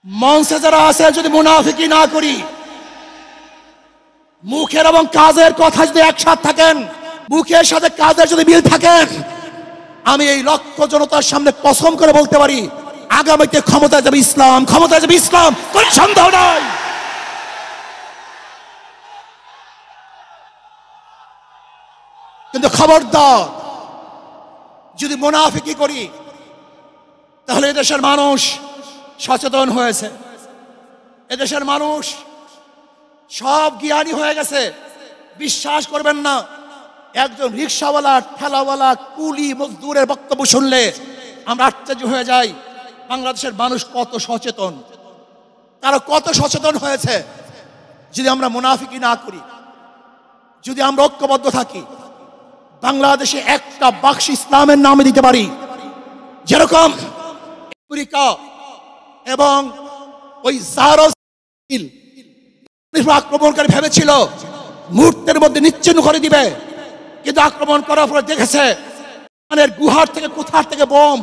মঞ্চে যারা আছে যদি মুনাফিকি না করি, মুখের এবং কাজের কথা যদি একসাথে থাকেন, মুখের সাথে কাজের যদি মিল থাকেন, আমি এই লক্ষ জনতার সামনে কসম করে বলতে পারি আগামীতে ক্ষমতায় যাবে ইসলাম, ক্ষমতায় যাবে ইসলাম, কোনো সন্দেহ নাই। কিন্তু খবরদার যদি মুনাফিকি করি তাহলে এদেশের মানুষ সচেতন হয়েছে, এদেশের মানুষ সব জ্ঞানী হয়ে গেছে। বিশ্বাস করবেন না, একজন রিকশাওয়ালা, ঠেলাওয়ালা, কুলি মজদুরের বক্তব্য শুনলে আমরা আশ্চর্য হয়ে যাই বাংলাদেশের মানুষ কত সচেতন, তারা কত সচেতন হয়েছে। যদি আমরা মুনাফিকি না করি, যদি আমরা ঐক্যবদ্ধ থাকি, বাংলাদেশে একটা বাক্স ইসলামের নামে দিতে পারি। যেরকম আমেরিকা এবং ওই আক্রমণকারী ভেবেছিল মুহূর্তের মধ্যে নিশ্চিহ্ন করে দিবে, কিন্তু আক্রমণ করার পরে দেখেছে গুহার থেকে কোথার থেকে বোম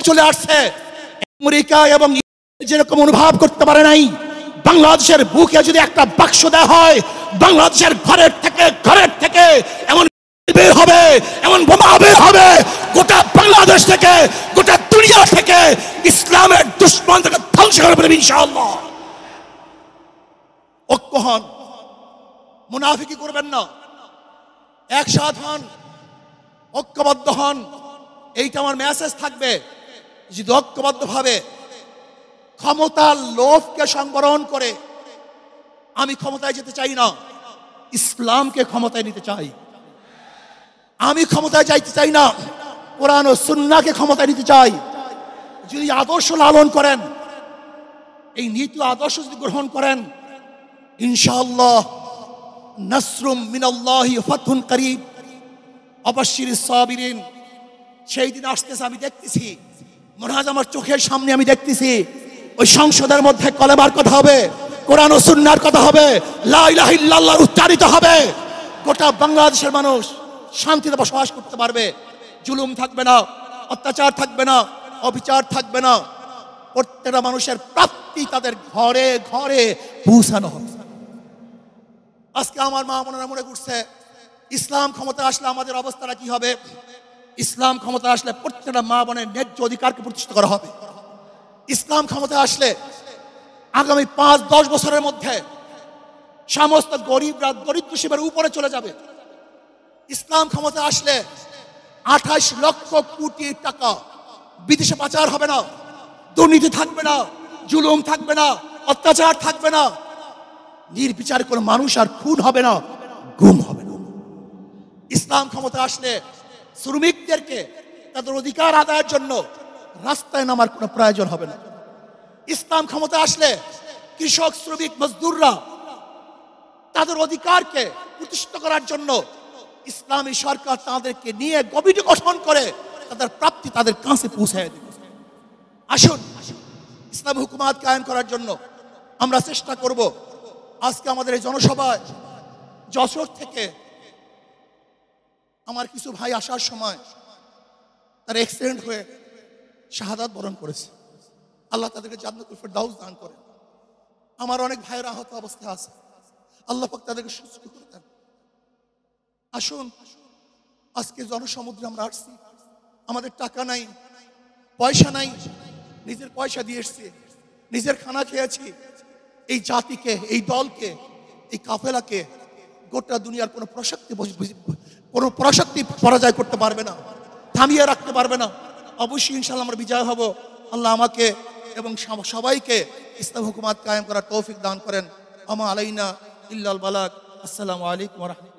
চলে আসছে। আমেরিকা এবং যেরকম অনুভব করতে পারে নাই, বাংলাদেশের বুকে যদি একটা বাক্স দেওয়া হয়, বাংলাদেশের ঘরের থেকে এমন বের হবে, এমন বোমা বের হবে, গোটা বাংলাদেশ থেকে, গোটা দুনিয়া থেকে ইসলামের দুশমনদেরকে ধ্বংস করে ফেলবে ইনশাআল্লাহ। ঐক্য হন, মুনাফিকি করবেন না, একসাথ হন, ঐক্যবদ্ধ হন। এইটা আমার মেসেজ থাকবে। যদি ঐক্যবদ্ধভাবে ক্ষমতার লোভকে সংবরণ করে আমি ক্ষমতায় যেতে চাই না, ইসলামকে ক্ষমতায় নিতে চাই। আমি ক্ষমতায় যাইতে চাই না, কোরআন ও সুন্নাহকে ক্ষমতায় নিতে চাই। যদি আদর্শ লালন করেন, এই নীতি আদর্শ যদি গ্রহণ করেন, ইনশাআল্লাহ নাসরুম মিনাল্লাহি ফাতহুন করিব, অবশ্যিরিস সাবিরিন। সেই দিন আসতেছে, আমি দেখতেছি, মনে হয় আমার চোখের সামনে আমি দেখতেছি ওই সংসদের মধ্যে কলেমার কথা হবে, কোরআন ও সুন্নাহর কথা হবে, লা ইলাহা ইল্লাল্লাহ উচ্চারিত হবে। গোটা বাংলাদেশের মানুষ শান্তিতে বসবাস করতে পারবে, জুলুম থাকবে না, অত্যাচার থাকবে না, অবিচার থাকবে না। প্রত্যেকটা মানুষের প্রাপ্তি তাদের ঘরে ঘরে পৌঁছানো হবে। আজকে আমার মা বোনেরা মনে করছে ইসলাম ক্ষমতা আসলে আমাদের অবস্থাটা কি হবে। ইসলাম ক্ষমতা আসলে প্রত্যেকটা মা বোনের ন্যায্য অধিকারকে প্রতিষ্ঠিত করা হবে। ইসলাম ক্ষমতা আসলে আগামী 5-10 বছরের মধ্যে সমস্ত গরিবরা দরিদ্র সীমার উপরে চলে যাবে। ইসলাম ক্ষমতা আসলে 28 লক্ষ কোটি টাকা বিদেশে পাচার হবে না, দুর্নীতি থাকবে না, জুলুম থাকবে না, অত্যাচার থাকবে না, নির্বিচারে কোনো মানুষ আর খুন হবে না, গুম হবে না। ইসলাম ক্ষমতা আসলে শ্রমিকদেরকে তাদের অধিকার আদায়ের জন্য রাস্তায় নামার কোনো প্রয়োজন হবে না। ইসলাম ক্ষমতা আসলে কৃষক, শ্রমিক, মজদুররা তাদের অধিকারকে প্রতিষ্ঠিত করার জন্য ইসলামী সরকার তাদেরকে নিয়ে কমিটি গঠন করে তাদের প্রাপ্তি তাদের কাছে পৌঁছায় দেবে। আসুন ইসলামী হুকুমাত কায়েম করার জন্য আমরা চেষ্টা করব। আজকে আমাদের এই জনসভায় যশোর থেকে আমার কিছু ভাই আসার সময় তারা অ্যাক্সিডেন্ট হয়ে শাহাদাত বরণ করেছে। আল্লাহ তাদেরকে জান্নাতুল ফেরদাউস দান করেন। আমার অনেক ভাইয়েরা আহত অবস্থায় আছে, আল্লাহ পাক তাদেরকে সুস্থ করে দেন। আসুন আজকে জনসমুদ্রে আমরা আসছি, আমাদের টাকা নাই, পয়সা নাই, নিজের পয়সা দিয়ে এসছি, নিজের খানা খেয়েছি। এই জাতিকে, এই দলকে, এই কাফেলাকে গোটা দুনিয়ার কোনো প্রশক্তি পরাজয় করতে পারবে না, থামিয়ে রাখতে পারবে না। অবশ্যই ইনশাআল্লাহ আমরা বিজয় হব। আল্লাহ আমাকে এবং সবাইকে ইসলাম হুকুমাত কায়েম করার তৌফিক দান করেন। আমা আলাইনা ইল্লাল বালাগ। আসসালামু আলাইকুম ওয়া রাহমাতুল্লাহ।